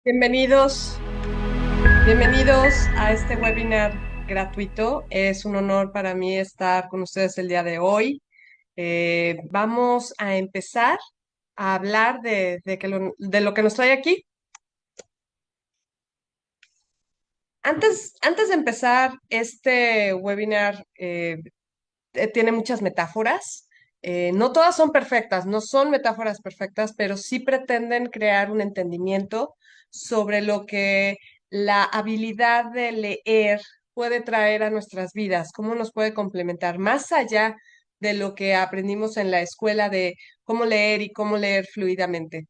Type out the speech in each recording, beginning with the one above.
Bienvenidos, bienvenidos a este webinar gratuito. Es un honor para mí estar con ustedes el día de hoy. Vamos a empezar a hablar de lo que nos trae aquí. Antes de empezar, este webinar tiene muchas metáforas. No todas son perfectas, no son metáforas perfectas, pero sí pretenden crear un entendimiento sobre lo que la habilidad de leer puede traer a nuestras vidas, cómo nos puede complementar, más allá de lo que aprendimos en la escuela de cómo leer y cómo leer fluidamente.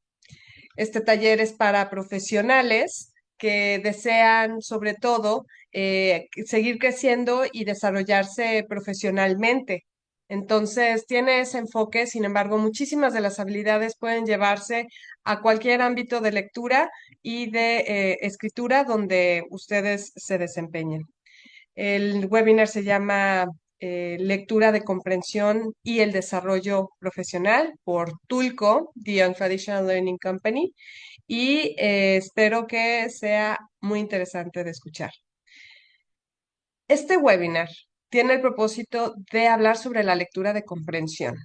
Este taller es para profesionales que desean, sobre todo, seguir creciendo y desarrollarse profesionalmente. Entonces, tiene ese enfoque, sin embargo, muchísimas de las habilidades pueden llevarse a cualquier ámbito de lectura y de escritura donde ustedes se desempeñen. El webinar se llama Lectura de comprensión y el desarrollo profesional por Tulco, The Young Traditional Learning Company, y espero que sea muy interesante de escuchar. Este webinar tiene el propósito de hablar sobre la lectura de comprensión,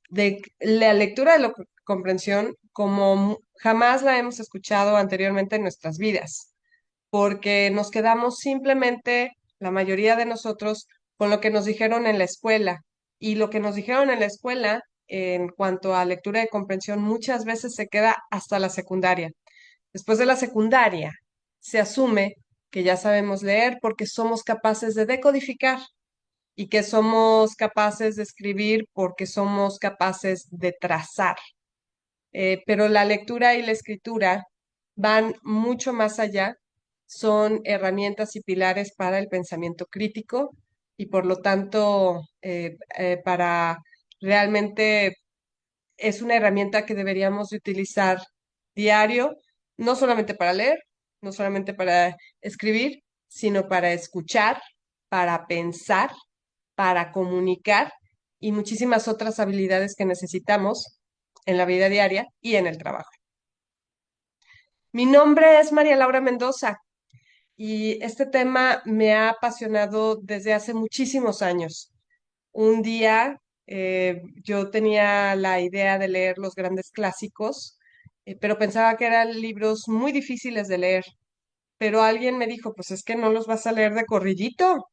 de la lectura de comprensión como jamás la hemos escuchado anteriormente en nuestras vidas, porque nos quedamos simplemente, la mayoría de nosotros, con lo que nos dijeron en la escuela. Y lo que nos dijeron en la escuela en cuanto a lectura de comprensión muchas veces se queda hasta la secundaria. Después de la secundaria, se asume que ya sabemos leer porque somos capaces de decodificar y que somos capaces de escribir porque somos capaces de trazar. Pero la lectura y la escritura van mucho más allá, son herramientas y pilares para el pensamiento crítico y por lo tanto para realmente es una herramienta que deberíamos de utilizar diario, no solamente para leer, no solamente para escribir, sino para escuchar, para pensar, para comunicar y muchísimas otras habilidades que necesitamos en la vida diaria y en el trabajo. Mi nombre es María Laura Mendoza y este tema me ha apasionado desde hace muchísimos años. Un día yo tenía la idea de leer los grandes clásicos, pero pensaba que eran libros muy difíciles de leer. Pero alguien me dijo, pues es que no los vas a leer de corridito,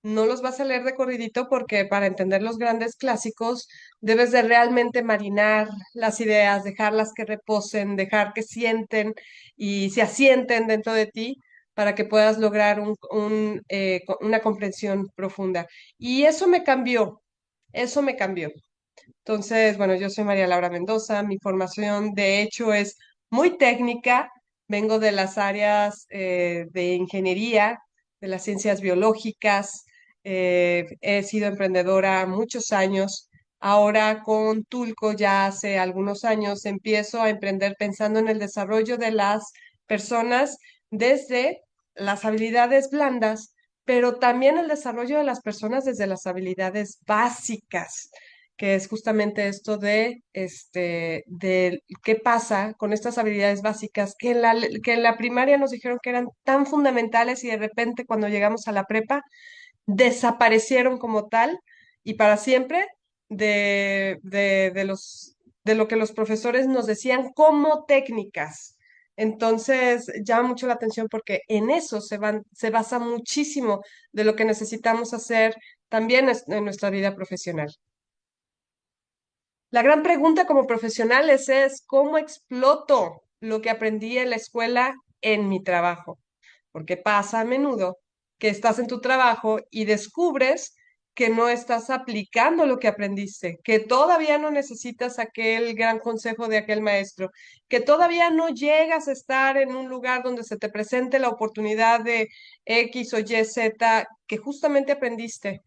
no los vas a leer de corridito porque para entender los grandes clásicos debes de realmente marinar las ideas, dejarlas que reposen, dejar que sienten y se asienten dentro de ti para que puedas lograr una comprensión profunda. Y eso me cambió, eso me cambió. Entonces, bueno, yo soy María Laura Mendoza, mi formación de hecho es muy técnica, vengo de las áreas de ingeniería, de las ciencias biológicas, he sido emprendedora muchos años, ahora con Tulco ya hace algunos años empiezo a emprender pensando en el desarrollo de las personas desde las habilidades blandas, pero también el desarrollo de las personas desde las habilidades básicas que es justamente esto de qué pasa con estas habilidades básicas que en la primaria nos dijeron que eran tan fundamentales y de repente cuando llegamos a la prepa desaparecieron como tal y para siempre de lo que los profesores nos decían como técnicas. Entonces, llama mucho la atención porque en eso se basa muchísimo de lo que necesitamos hacer también en nuestra vida profesional. La gran pregunta como profesionales es, ¿cómo exploto lo que aprendí en la escuela en mi trabajo? Porque pasa a menudo que estás en tu trabajo y descubres que no estás aplicando lo que aprendiste, que todavía no necesitas aquel gran consejo de aquel maestro, que todavía no llegas a estar en un lugar donde se te presente la oportunidad de X o Y, Z, que justamente aprendiste.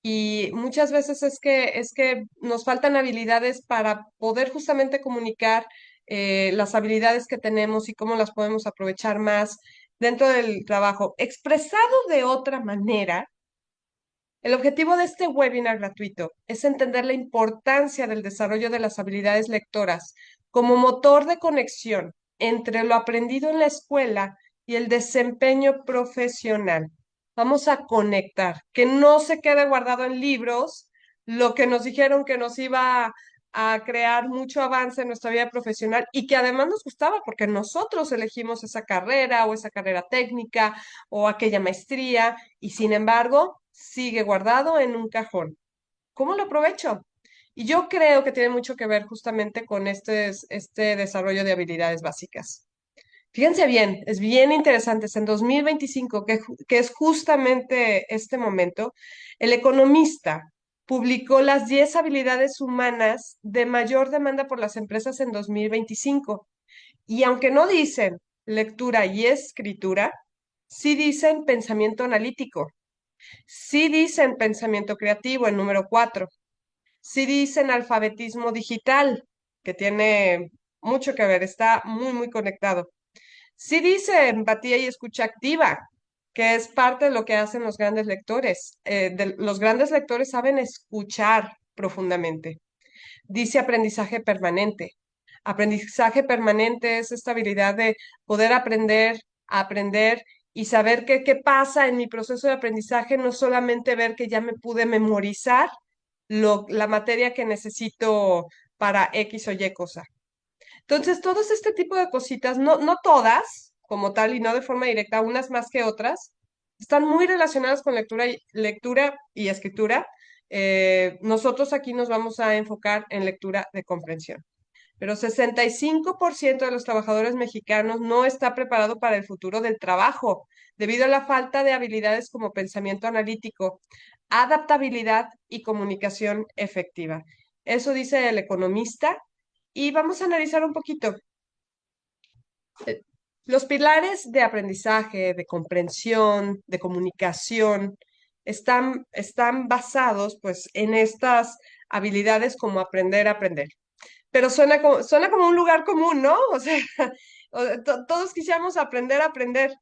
Y muchas veces es que nos faltan habilidades para poder justamente comunicar las habilidades que tenemos y cómo las podemos aprovechar más dentro del trabajo. Expresado de otra manera, el objetivo de este webinar gratuito es entender la importancia del desarrollo de las habilidades lectoras como motor de conexión entre lo aprendido en la escuela y el desempeño profesional. Vamos a conectar, que no se quede guardado en libros lo que nos dijeron que nos iba a crear mucho avance en nuestra vida profesional y que además nos gustaba porque nosotros elegimos esa carrera o esa carrera técnica o aquella maestría y sin embargo sigue guardado en un cajón. ¿Cómo lo aprovecho? Y yo creo que tiene mucho que ver justamente con este desarrollo de habilidades básicas. Fíjense bien, es bien interesante. Es en 2025, que es justamente este momento, el Economista publicó las 10 habilidades humanas de mayor demanda por las empresas en 2025. Y aunque no dicen lectura y escritura, sí dicen pensamiento analítico, sí dicen pensamiento creativo en número 4, sí dicen alfabetismo digital, que tiene mucho que ver, está muy, muy conectado. Sí dice empatía y escucha activa, que es parte de lo que hacen los grandes lectores. Los grandes lectores saben escuchar profundamente. Dice aprendizaje permanente. Aprendizaje permanente es esta habilidad de poder aprender, aprender y saber qué pasa en mi proceso de aprendizaje, no solamente ver que ya me pude memorizar la materia que necesito para X o Y cosa. Entonces, todos este tipo de cositas, no todas como tal y no de forma directa, unas más que otras, están muy relacionadas con lectura y escritura. Nosotros aquí nos vamos a enfocar en lectura de comprensión. Pero 65% de los trabajadores mexicanos no está preparado para el futuro del trabajo, debido a la falta de habilidades como pensamiento analítico, adaptabilidad y comunicación efectiva. Eso dice el economista. Y vamos a analizar un poquito. Los pilares de aprendizaje, de comprensión, de comunicación, están basados pues en estas habilidades como aprender a aprender. Pero suena como un lugar común, ¿no? O sea, todos quisiéramos aprender a aprender,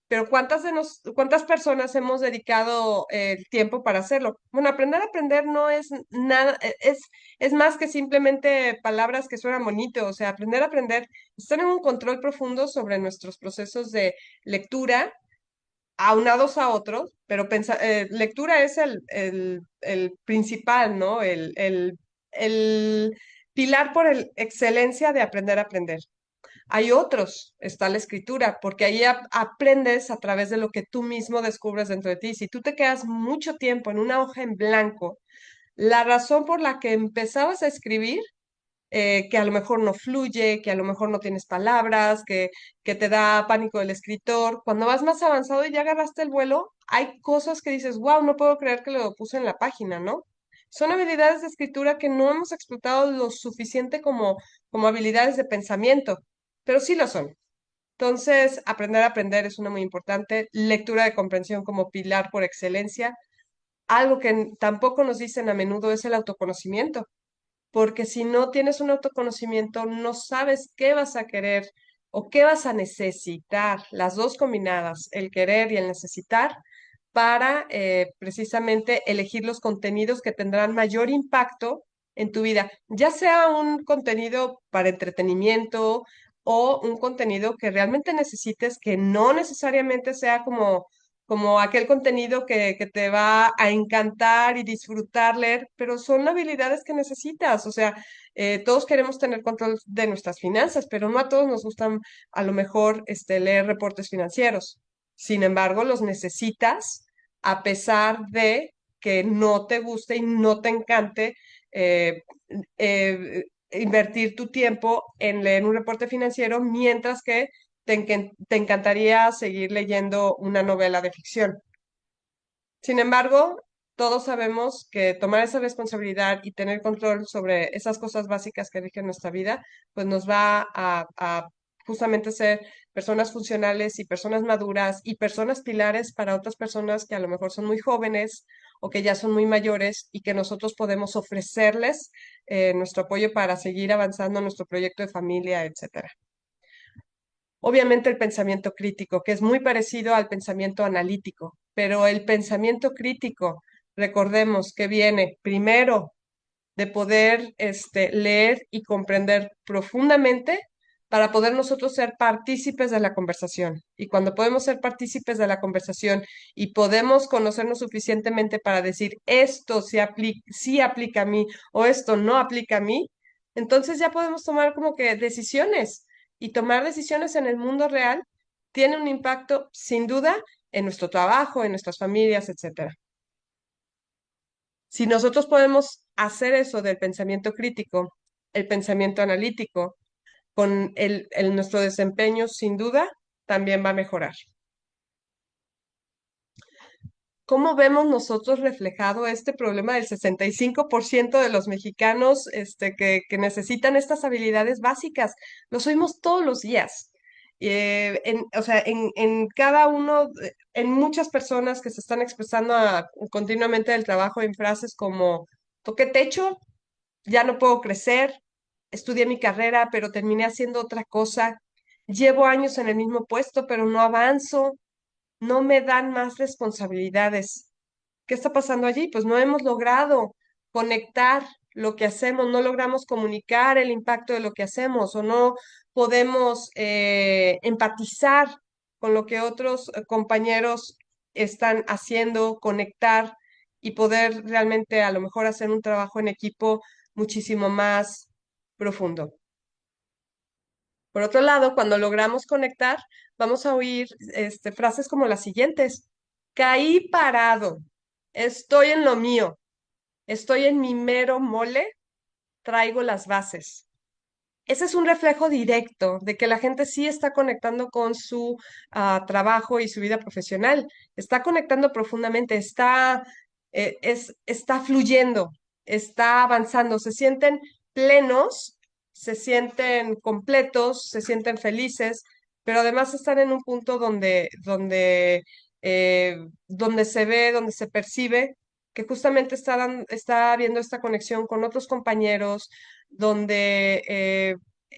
pero ¿cuántas personas hemos dedicado el tiempo para hacerlo? Bueno, aprender a aprender no es nada, es más que simplemente palabras que suenan bonito. O sea, aprender a aprender es tener un control profundo sobre nuestros procesos de lectura, aunados a otros, pero lectura es el principal, ¿no? El pilar por excelencia de aprender a aprender. Hay otros, está la escritura, porque ahí aprendes a través de lo que tú mismo descubres dentro de ti. Si tú te quedas mucho tiempo en una hoja en blanco, la razón por la que empezabas a escribir, que a lo mejor no fluye, que a lo mejor no tienes palabras, que te da pánico el escritor, cuando vas más avanzado y ya agarraste el vuelo, hay cosas que dices, wow, no puedo creer que lo puse en la página, ¿no? Son habilidades de escritura que no hemos explotado lo suficiente como habilidades de pensamiento, pero sí lo son. Entonces, aprender a aprender es una muy importante. Lectura de comprensión como pilar por excelencia. Algo que tampoco nos dicen a menudo es el autoconocimiento, porque si no tienes un autoconocimiento, no sabes qué vas a querer o qué vas a necesitar, las dos combinadas, el querer y el necesitar, para precisamente elegir los contenidos que tendrán mayor impacto en tu vida, ya sea un contenido para entretenimiento o un contenido que realmente necesites, que no necesariamente sea como aquel contenido que te va a encantar y disfrutar leer, pero son habilidades que necesitas. O sea, todos queremos tener control de nuestras finanzas, pero no a todos nos gustan a lo mejor leer reportes financieros. Sin embargo, los necesitas a pesar de que no te guste y no te encante invertir tu tiempo en leer un reporte financiero, mientras que te encantaría seguir leyendo una novela de ficción. Sin embargo, todos sabemos que tomar esa responsabilidad y tener control sobre esas cosas básicas que rigen nuestra vida, pues nos va a justamente ser personas funcionales y personas maduras y personas pilares para otras personas que a lo mejor son muy jóvenes o que ya son muy mayores y que nosotros podemos ofrecerles nuestro apoyo para seguir avanzando en nuestro proyecto de familia, etcétera. Obviamente el pensamiento crítico, que es muy parecido al pensamiento analítico, pero el pensamiento crítico, recordemos que viene primero de poder leer y comprender profundamente para poder nosotros ser partícipes de la conversación. Y cuando podemos ser partícipes de la conversación y podemos conocernos suficientemente para decir esto sí aplica a mí o esto no aplica a mí, entonces ya podemos tomar como que decisiones y tomar decisiones en el mundo real tiene un impacto sin duda en nuestro trabajo, en nuestras familias, etcétera. Si nosotros podemos hacer eso del pensamiento crítico, el pensamiento analítico, con nuestro desempeño, sin duda, también va a mejorar. ¿Cómo vemos nosotros reflejado este problema del 65% de los mexicanos que necesitan estas habilidades básicas? Los oímos todos los días. O sea, en cada uno, en muchas personas que se están expresando continuamente del trabajo en frases como toqué techo, ya no puedo crecer, estudié mi carrera, pero terminé haciendo otra cosa, llevo años en el mismo puesto, pero no avanzo, no me dan más responsabilidades. ¿Qué está pasando allí? Pues no hemos logrado conectar lo que hacemos, no logramos comunicar el impacto de lo que hacemos o no podemos empatizar con lo que otros compañeros están haciendo, conectar y poder realmente a lo mejor hacer un trabajo en equipo muchísimo más profundo. Por otro lado, cuando logramos conectar, vamos a oír frases como las siguientes. Caí parado, estoy en lo mío, estoy en mi mero mole, traigo las bases. Ese es un reflejo directo de que la gente sí está conectando con su trabajo y su vida profesional. Está conectando profundamente, está fluyendo, está avanzando, se sienten plenos, se sienten completos, se sienten felices, pero además están en un punto donde se ve, donde se percibe que justamente está habiendo esta conexión con otros compañeros, donde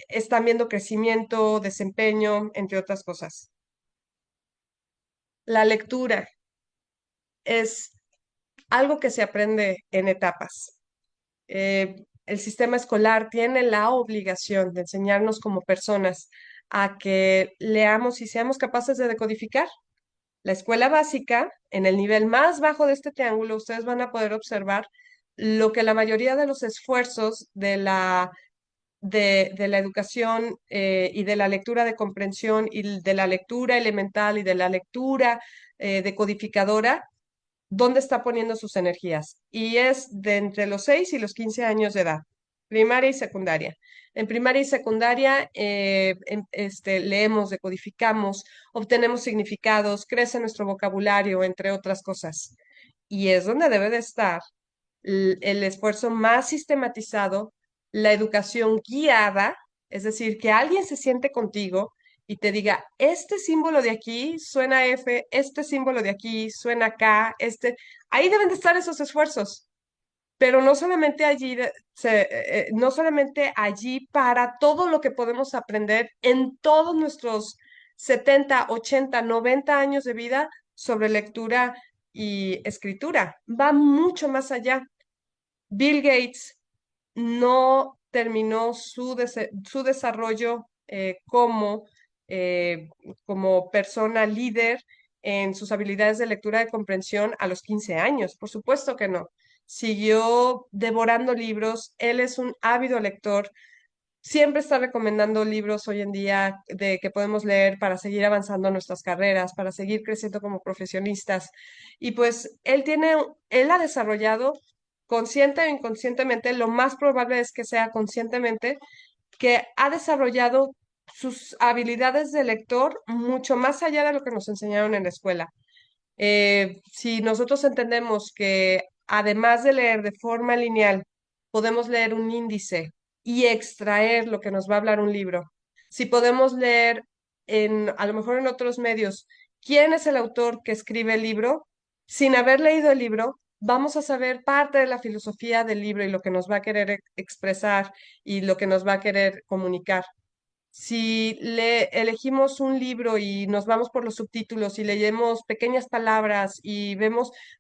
están viendo crecimiento, desempeño, entre otras cosas. La lectura es algo que se aprende en etapas. El sistema escolar tiene la obligación de enseñarnos como personas a que leamos y seamos capaces de decodificar. La escuela básica, en el nivel más bajo de este triángulo, ustedes van a poder observar lo que la mayoría de los esfuerzos de la educación y de la lectura de comprensión y de la lectura elemental y de la lectura decodificadora, ¿dónde está poniendo sus energías? Y es de entre los 6 y los 15 años de edad, primaria y secundaria. En primaria y secundaria leemos, decodificamos, obtenemos significados, crece nuestro vocabulario, entre otras cosas. Y es donde debe de estar el esfuerzo más sistematizado, la educación guiada, es decir, que alguien se siente contigo y te diga, este símbolo de aquí suena F, este símbolo de aquí suena K, ahí deben de estar esos esfuerzos, pero no solamente allí, no solamente allí para todo lo que podemos aprender en todos nuestros 70 80 90 años de vida sobre lectura y escritura. Va mucho más allá. Bill Gates no terminó su desarrollo eh, como persona líder en sus habilidades de lectura de comprensión a los 15 años. Por supuesto que no. Siguió devorando libros. Él es un ávido lector. Siempre está recomendando libros hoy en día de que podemos leer para seguir avanzando en nuestras carreras, para seguir creciendo como profesionistas. Y pues él ha desarrollado consciente o inconscientemente, lo más probable es que sea conscientemente, que ha desarrollado sus habilidades de lector mucho más allá de lo que nos enseñaron en la escuela. Si nosotros entendemos que además de leer de forma lineal, podemos leer un índice y extraer lo que nos va a hablar un libro, si podemos leer a lo mejor en otros medios, quién es el autor que escribe el libro, sin haber leído el libro, vamos a saber parte de la filosofía del libro y lo que nos va a querer expresar y lo que nos va a querer comunicar. Si elegimos un libro y nos vamos por los subtítulos y leemos pequeñas palabras y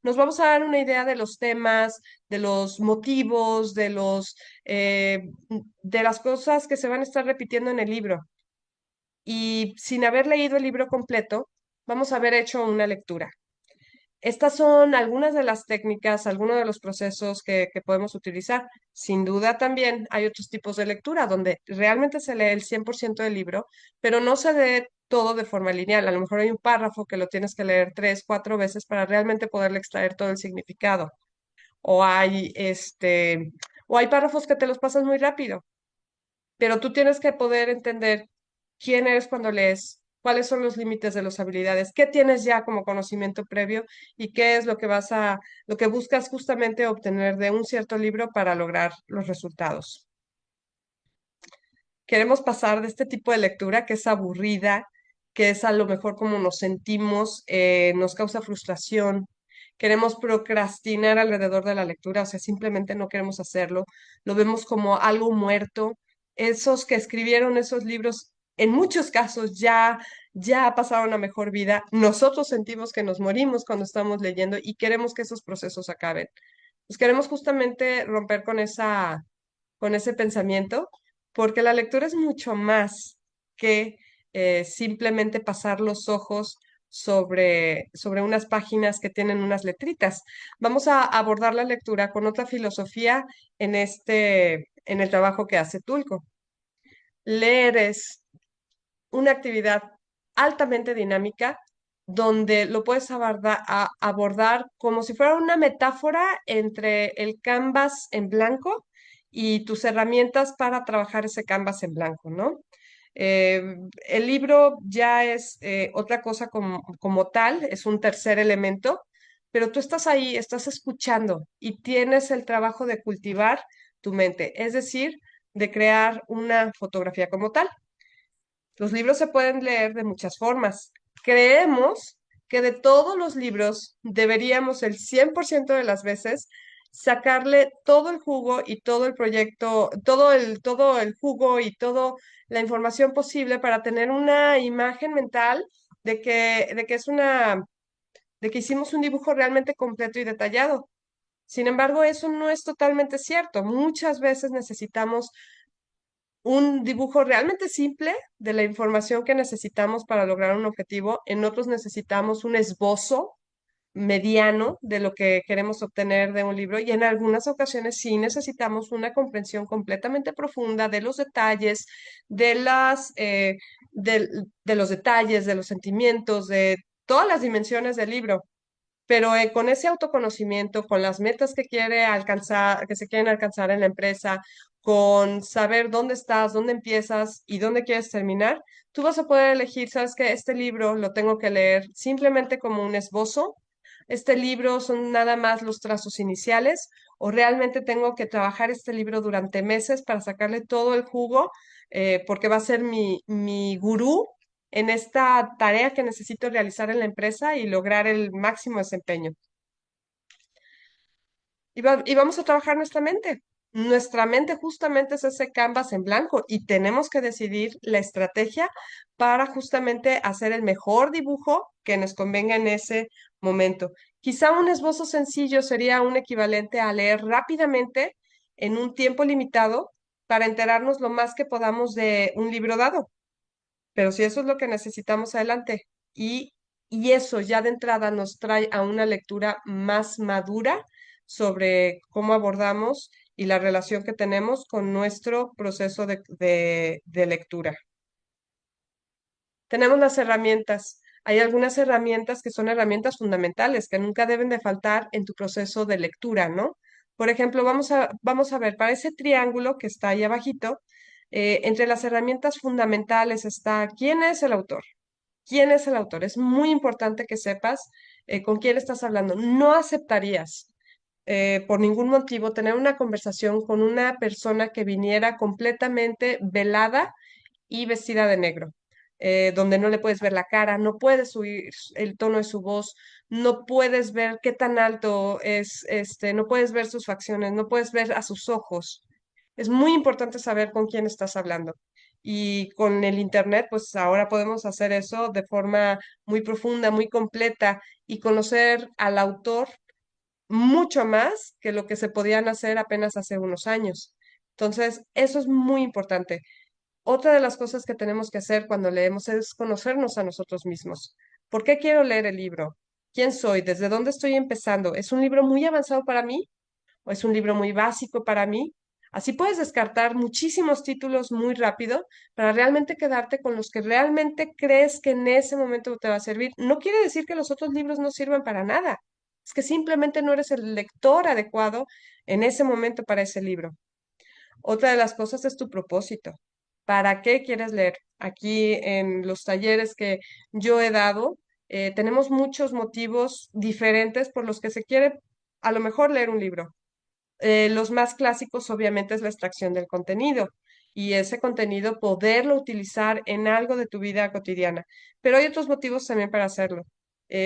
nos vamos a dar una idea de los temas, de los motivos, de las cosas que se van a estar repitiendo en el libro. y sin haber leído el libro completo, vamos a haber hecho una lectura. Estas son algunas de las técnicas, algunos de los procesos que podemos utilizar. Sin duda también hay otros tipos de lectura donde realmente se lee el 100% del libro, pero no se lee todo de forma lineal. A lo mejor hay un párrafo que lo tienes que leer 3, 4 veces para realmente poderle extraer todo el significado. O hay, o hay párrafos que te los pasas muy rápido, pero tú tienes que poder entender quién eres cuando lees, cuáles son los límites de las habilidades, qué tienes ya como conocimiento previo y qué es lo que buscas justamente obtener de un cierto libro para lograr los resultados. Queremos pasar de este tipo de lectura que es aburrida, que es a lo mejor como nos sentimos, nos causa frustración. Queremos procrastinar alrededor de la lectura, o sea, simplemente no queremos hacerlo. Lo vemos como algo muerto. Esos que escribieron esos libros, en muchos casos ya pasaron a mejor vida. Nosotros sentimos que nos morimos cuando estamos leyendo y queremos que esos procesos acaben. Pues queremos justamente romper con ese pensamiento, porque la lectura es mucho más que simplemente pasar los ojos sobre unas páginas que tienen unas letritas. Vamos a abordar la lectura con otra filosofía en el trabajo que hace Tulco. Leer es una actividad altamente dinámica donde lo puedes abordar como si fuera una metáfora entre el canvas en blanco y tus herramientas para trabajar ese canvas en blanco, ¿no? Eh, el libro ya es otra cosa como tal, es un tercer elemento, pero tú estás ahí, estás escuchando y tienes el trabajo de cultivar tu mente, es decir, de crear una fotografía como tal. Los libros se pueden leer de muchas formas. Creemos que de todos los libros deberíamos el 100% de las veces sacarle todo el jugo y todo el proyecto, todo el jugo y toda la información posible para tener una imagen mental de que hicimos un dibujo realmente completo y detallado. Sin embargo, eso no es totalmente cierto. Muchas veces necesitamos un dibujo realmente simple de la información que necesitamos para lograr un objetivo. En otros necesitamos un esbozo mediano de lo que queremos obtener de un libro y en algunas ocasiones sí necesitamos una comprensión completamente profunda de los detalles, de de los detalles, de los sentimientos, de todas las dimensiones del libro. Pero con ese autoconocimiento, con las metas que quiere alcanzar, que se quieren alcanzar en la empresa, con saber dónde estás, dónde empiezas y dónde quieres terminar, tú vas a poder elegir, sabes que este libro lo tengo que leer simplemente como un esbozo. Este libro son nada más los trazos iniciales o realmente tengo que trabajar este libro durante meses para sacarle todo el jugo, porque va a ser mi gurú en esta tarea que necesito realizar en la empresa y lograr el máximo desempeño. Y vamos a trabajar nuestra mente. Nuestra mente justamente es ese canvas en blanco y tenemos que decidir la estrategia para justamente hacer el mejor dibujo que nos convenga en ese momento. Quizá un esbozo sencillo sería un equivalente a leer rápidamente en un tiempo limitado para enterarnos lo más que podamos de un libro dado. Pero si eso es lo que necesitamos adelante y, y eso ya de entrada nos trae a una lectura más madura sobre cómo abordamos y la relación que tenemos con nuestro proceso de lectura. Tenemos las herramientas. Hay algunas herramientas que son herramientas fundamentales que nunca deben de faltar en tu proceso de lectura, ¿no? Por ejemplo, vamos a ver, para ese triángulo que está ahí abajito, entre las herramientas fundamentales está quién es el autor. ¿Quién es el autor? Es muy importante que sepas con quién estás hablando. No aceptarías por ningún motivo tener una conversación con una persona que viniera completamente velada y vestida de negro, donde no le puedes ver la cara, no puedes oír el tono de su voz, no puedes ver qué tan alto es, no puedes ver sus facciones, no puedes ver a sus ojos. Es muy importante saber con quién estás hablando. Y con el internet, pues ahora podemos hacer eso de forma muy profunda, muy completa y conocer al autor mucho más que lo que se podían hacer apenas hace unos años. Entonces, eso es muy importante. Otra de las cosas que tenemos que hacer cuando leemos es conocernos a nosotros mismos. ¿Por qué quiero leer el libro? ¿Quién soy? ¿Desde dónde estoy empezando? ¿Es un libro muy avanzado para mí o es un libro muy básico para mí? Así puedes descartar muchísimos títulos muy rápido para realmente quedarte con los que realmente crees que en ese momento te va a servir. No quiere decir que los otros libros no sirvan para nada. Es que simplemente no eres el lector adecuado en ese momento para ese libro. Otra de las cosas es tu propósito. ¿Para qué quieres leer? Aquí en los talleres que yo he dado, tenemos muchos motivos diferentes por los que se quiere a lo mejor leer un libro. Los más clásicos obviamente es la extracción del contenido y ese contenido poderlo utilizar en algo de tu vida cotidiana. Pero hay otros motivos también para hacerlo.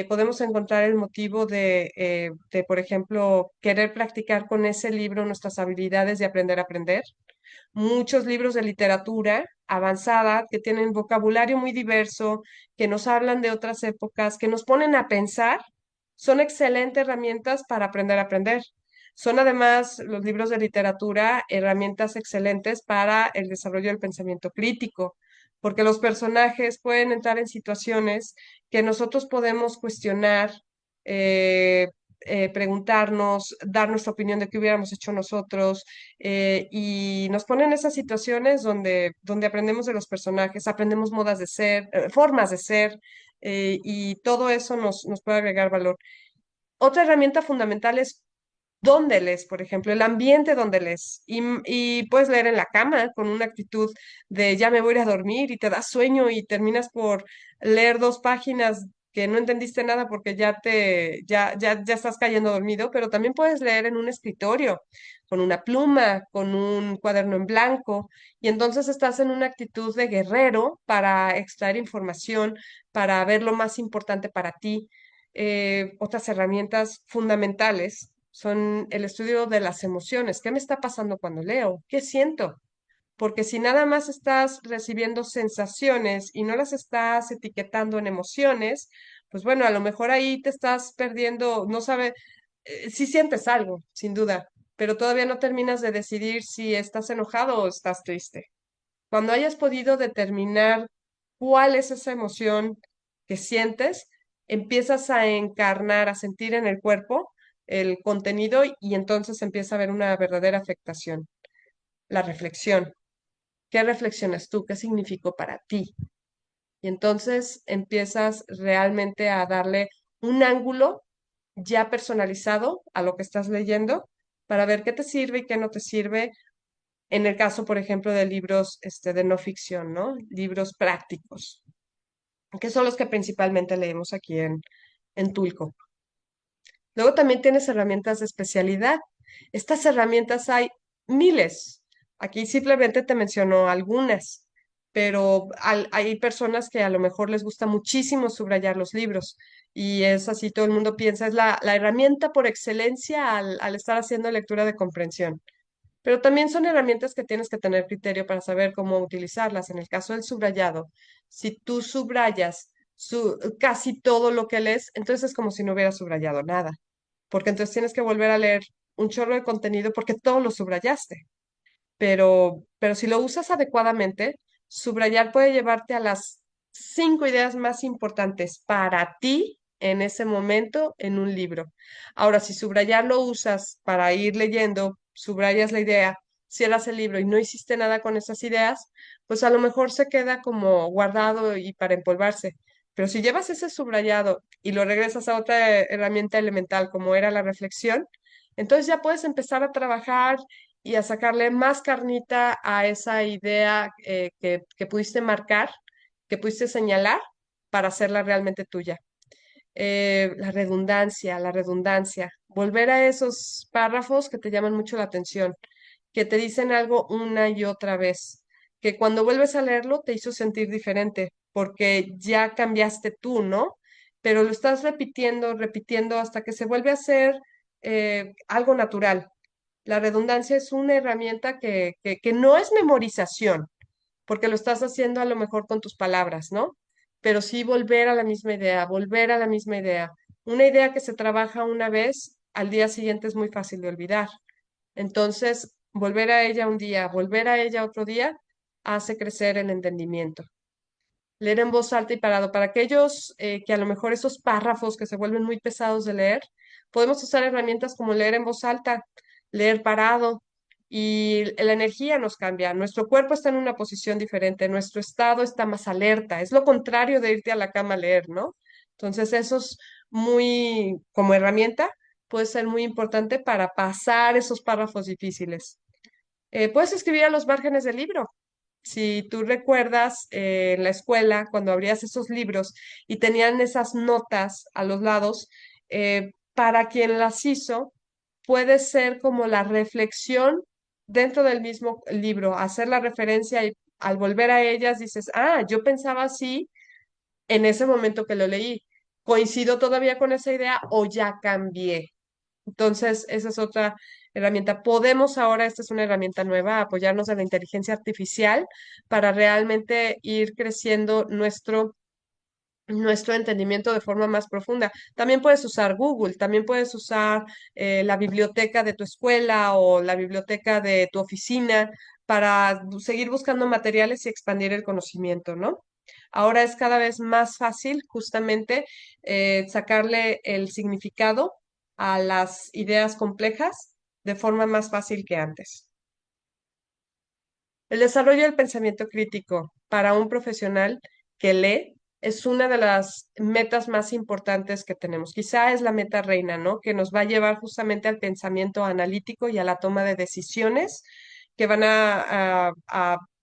Podemos encontrar el motivo de, por ejemplo, querer practicar con ese libro nuestras habilidades de aprender a aprender. Muchos libros de literatura avanzada que tienen vocabulario muy diverso, que nos hablan de otras épocas, que nos ponen a pensar, son excelentes herramientas para aprender a aprender. Son además los libros de literatura herramientas excelentes para el desarrollo del pensamiento crítico, porque los personajes pueden entrar en situaciones que nosotros podemos cuestionar, eh, preguntarnos, dar nuestra opinión de qué hubiéramos hecho nosotros, y nos ponen en esas situaciones donde aprendemos de los personajes, aprendemos modas de ser, formas de ser, y todo eso nos puede agregar valor. Otra herramienta fundamental es dónde lees, por ejemplo, el ambiente donde lees. Y puedes leer en la cama con una actitud de ya me voy a ir a dormir y te da sueño y terminas por leer 2 páginas que no entendiste nada porque ya estás cayendo dormido, pero también puedes leer en un escritorio, con una pluma, con un cuaderno en blanco, y entonces estás en una actitud de guerrero para extraer información, para ver lo más importante para ti. Otras herramientas fundamentales son el estudio de las emociones. ¿Qué me está pasando cuando leo? ¿Qué siento? Porque si nada más estás recibiendo sensaciones y no las estás etiquetando en emociones, pues bueno, a lo mejor ahí te estás perdiendo, no sabe, sí sientes algo, sin duda, pero todavía no terminas de decidir si estás enojado o estás triste. Cuando hayas podido determinar cuál es esa emoción que sientes, empiezas a encarnar, a sentir en el cuerpo el contenido y entonces empieza a haber una verdadera afectación. La reflexión. ¿Qué reflexionas tú? ¿Qué significó para ti? Y entonces empiezas realmente a darle un ángulo ya personalizado a lo que estás leyendo para ver qué te sirve y qué no te sirve en el caso, por ejemplo, de libros de no ficción, ¿no? Libros prácticos, que son los que principalmente leemos aquí en Tulco. Luego también tienes herramientas de especialidad. Estas herramientas hay miles. Aquí simplemente te menciono algunas, pero hay personas que a lo mejor les gusta muchísimo subrayar los libros y es así, todo el mundo piensa, es la herramienta por excelencia al estar haciendo lectura de comprensión. Pero también son herramientas que tienes que tener criterio para saber cómo utilizarlas. En el caso del subrayado, si tú subrayas casi todo lo que lees, entonces es como si no hubieras subrayado nada, porque entonces tienes que volver a leer un chorro de contenido porque todo lo subrayaste. Pero si lo usas adecuadamente, subrayar puede llevarte a las 5 ideas más importantes para ti en ese momento en un libro. Ahora, si subrayar lo usas para ir leyendo, subrayas la idea, cierras el libro y no hiciste nada con esas ideas, pues a lo mejor se queda como guardado y para empolvarse. Pero si llevas ese subrayado y lo regresas a otra herramienta elemental como era la reflexión, entonces ya puedes empezar a trabajar y a sacarle más carnita a esa idea, que pudiste marcar, que pudiste señalar para hacerla realmente tuya. La redundancia, volver a esos párrafos que te llaman mucho la atención, que te dicen algo una y otra vez, que cuando vuelves a leerlo te hizo sentir diferente, porque ya cambiaste tú, ¿no? Pero lo estás repitiendo, repitiendo hasta que se vuelve a ser algo natural. La redundancia es una herramienta que no es memorización, porque lo estás haciendo a lo mejor con tus palabras, ¿no? Pero sí volver a la misma idea, volver a la misma idea. Una idea que se trabaja una vez, al día siguiente es muy fácil de olvidar. Entonces, volver a ella un día, volver a ella otro día, hace crecer el entendimiento. Leer en voz alta y parado. Para aquellos que a lo mejor esos párrafos que se vuelven muy pesados de leer, podemos usar herramientas como leer en voz alta, leer parado, y la energía nos cambia. Nuestro cuerpo está en una posición diferente, nuestro estado está más alerta. Es lo contrario de irte a la cama a leer, ¿no? Entonces, eso es muy, como herramienta, puede ser muy importante para pasar esos párrafos difíciles. Puedes escribir a los márgenes del libro. Si tú recuerdas, en la escuela, cuando abrías esos libros y tenían esas notas a los lados, para quien las hizo, puede ser como la reflexión dentro del mismo libro, hacer la referencia y al volver a ellas dices, ah, yo pensaba así en ese momento que lo leí. ¿Coincido todavía con esa idea o ya cambié? Entonces, esa es otra herramienta. Podemos ahora, esta es una herramienta nueva, apoyarnos en la inteligencia artificial para realmente ir creciendo nuestro entendimiento de forma más profunda. También puedes usar Google, también puedes usar la biblioteca de tu escuela o la biblioteca de tu oficina para seguir buscando materiales y expandir el conocimiento, ¿no? Ahora es cada vez más fácil justamente sacarle el significado a las ideas complejas de forma más fácil que antes. El desarrollo del pensamiento crítico para un profesional que lee es una de las metas más importantes que tenemos. Quizá es la meta reina, ¿no? Que nos va a llevar justamente al pensamiento analítico y a la toma de decisiones que van a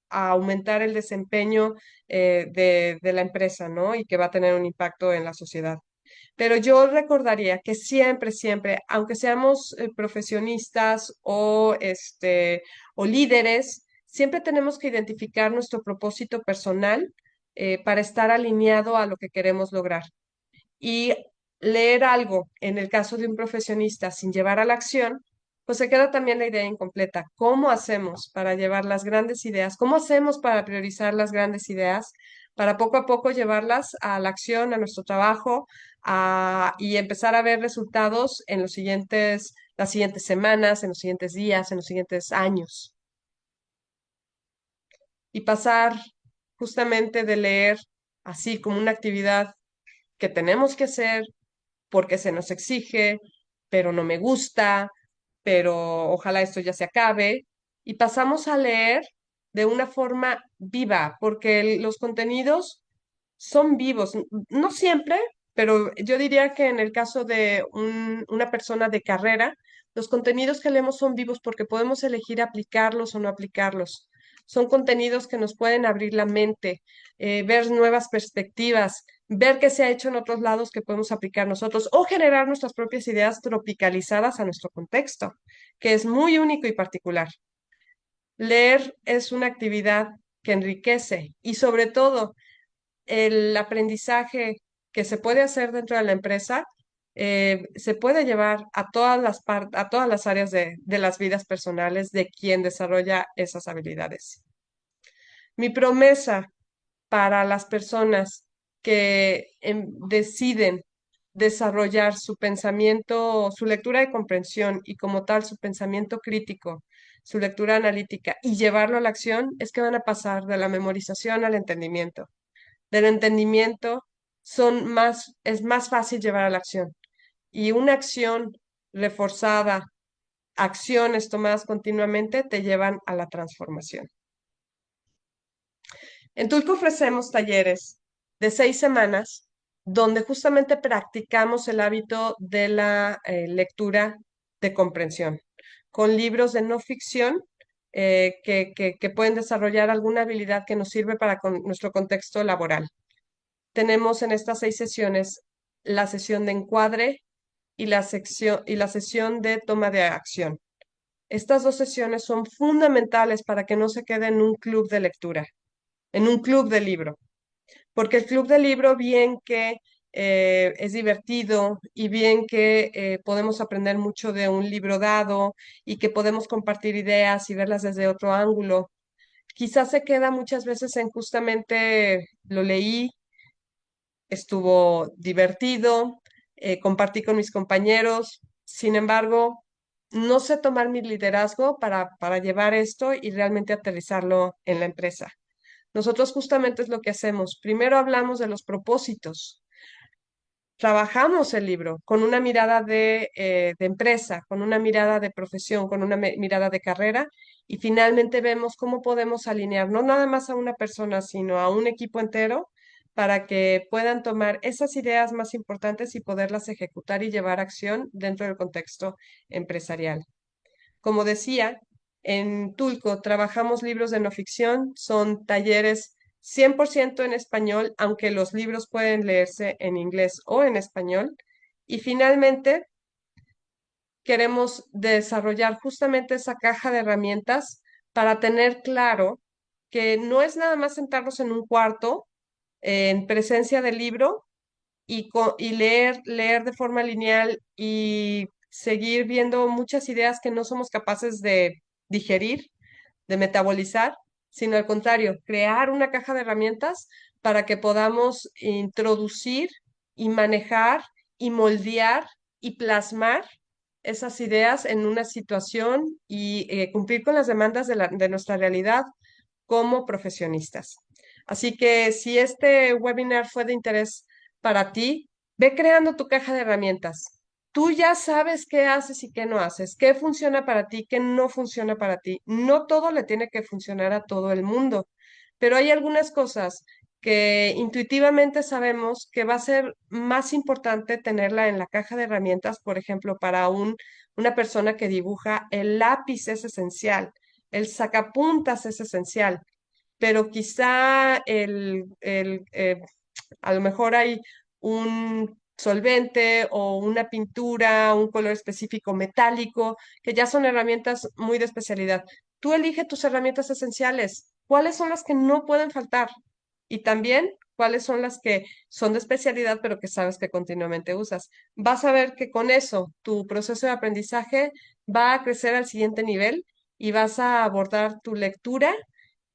aumentar el desempeño de la empresa, ¿no? Y que va a tener un impacto en la sociedad. Pero yo recordaría que siempre, siempre, aunque seamos profesionistas o líderes, siempre tenemos que identificar nuestro propósito personal para estar alineado a lo que queremos lograr. Y leer algo, en el caso de un profesionista, sin llevar a la acción, pues se queda también la idea incompleta. ¿Cómo hacemos para llevar las grandes ideas? ¿Cómo hacemos para priorizar las grandes ideas? Para poco a poco llevarlas a la acción, a nuestro trabajo, y empezar a ver resultados en las siguientes semanas, en los siguientes días, en los siguientes años. Y pasar justamente de leer así como una actividad que tenemos que hacer porque se nos exige, pero no me gusta, pero ojalá esto ya se acabe. Y pasamos a leer de una forma viva, porque los contenidos son vivos, no siempre, pero yo diría que en el caso de una persona de carrera, los contenidos que leemos son vivos porque podemos elegir aplicarlos o no aplicarlos. Son contenidos que nos pueden abrir la mente, ver nuevas perspectivas, ver qué se ha hecho en otros lados que podemos aplicar nosotros o generar nuestras propias ideas tropicalizadas a nuestro contexto, que es muy único y particular. Leer es una actividad que enriquece y sobre todo el aprendizaje que se puede hacer dentro de la empresa se puede llevar a a todas las áreas de las vidas personales de quien desarrolla esas habilidades. Mi promesa para las personas que deciden desarrollar su pensamiento, su lectura de comprensión y como tal su pensamiento crítico, su lectura analítica y llevarlo a la acción es que van a pasar de la memorización al entendimiento. Del entendimiento es más fácil llevar a la acción. Y una acción reforzada, acciones tomadas continuamente, te llevan a la transformación. En Tulco ofrecemos talleres de 6 semanas donde justamente practicamos el hábito de la lectura de comprensión, con libros de no ficción que pueden desarrollar alguna habilidad que nos sirve para nuestro contexto laboral. Tenemos en estas 6 sesiones la sesión de encuadre y la sesión de toma de acción. Estas 2 sesiones son fundamentales para que no se quede en un club de lectura, en un club de libro, porque el club de libro, bien que es divertido y bien que podemos aprender mucho de un libro dado y que podemos compartir ideas y verlas desde otro ángulo, quizás se queda muchas veces en justamente lo leí, estuvo divertido, compartí con mis compañeros, sin embargo, no sé tomar mi liderazgo para llevar esto y realmente aterrizarlo en la empresa. Nosotros justamente es lo que hacemos. Primero hablamos de los propósitos. Trabajamos el libro con una mirada de empresa, con una mirada de profesión, con una mirada de carrera y finalmente vemos cómo podemos alinear no nada más a una persona, sino a un equipo entero para que puedan tomar esas ideas más importantes y poderlas ejecutar y llevar a acción dentro del contexto empresarial. Como decía, en Tulco trabajamos libros de no ficción, son talleres 100% en español, aunque los libros pueden leerse en inglés o en español. Y finalmente, queremos desarrollar justamente esa caja de herramientas para tener claro que no es nada más sentarnos en un cuarto en presencia del libro y leer de forma lineal y seguir viendo muchas ideas que no somos capaces de digerir, de metabolizar, sino al contrario, crear una caja de herramientas para que podamos introducir y manejar y moldear y plasmar esas ideas en una situación y cumplir con las demandas de nuestra realidad como profesionistas. Así que si este webinar fue de interés para ti, ve creando tu caja de herramientas. Tú ya sabes qué haces y qué no haces, qué funciona para ti, qué no funciona para ti. No todo le tiene que funcionar a todo el mundo, pero hay algunas cosas que intuitivamente sabemos que va a ser más importante tenerla en la caja de herramientas, por ejemplo, para una persona que dibuja, el lápiz es esencial, el sacapuntas es esencial, pero quizá a lo mejor hay un solvente o una pintura, un color específico metálico, que ya son herramientas muy de especialidad. Tú elige tus herramientas esenciales. ¿Cuáles son las que no pueden faltar? Y también, ¿cuáles son las que son de especialidad, pero que sabes que continuamente usas? Vas a ver que con eso tu proceso de aprendizaje va a crecer al siguiente nivel y vas a abordar tu lectura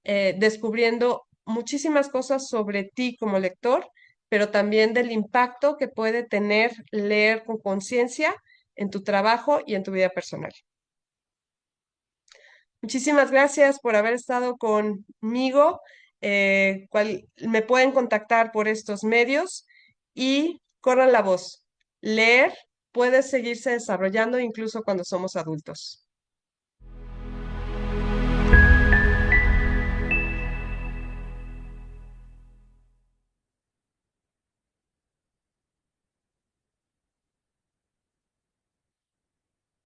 descubriendo muchísimas cosas sobre ti como lector, pero también del impacto que puede tener leer con conciencia en tu trabajo y en tu vida personal. Muchísimas gracias por haber estado conmigo. Me pueden contactar por estos medios y corran la voz. Leer puede seguirse desarrollando incluso cuando somos adultos.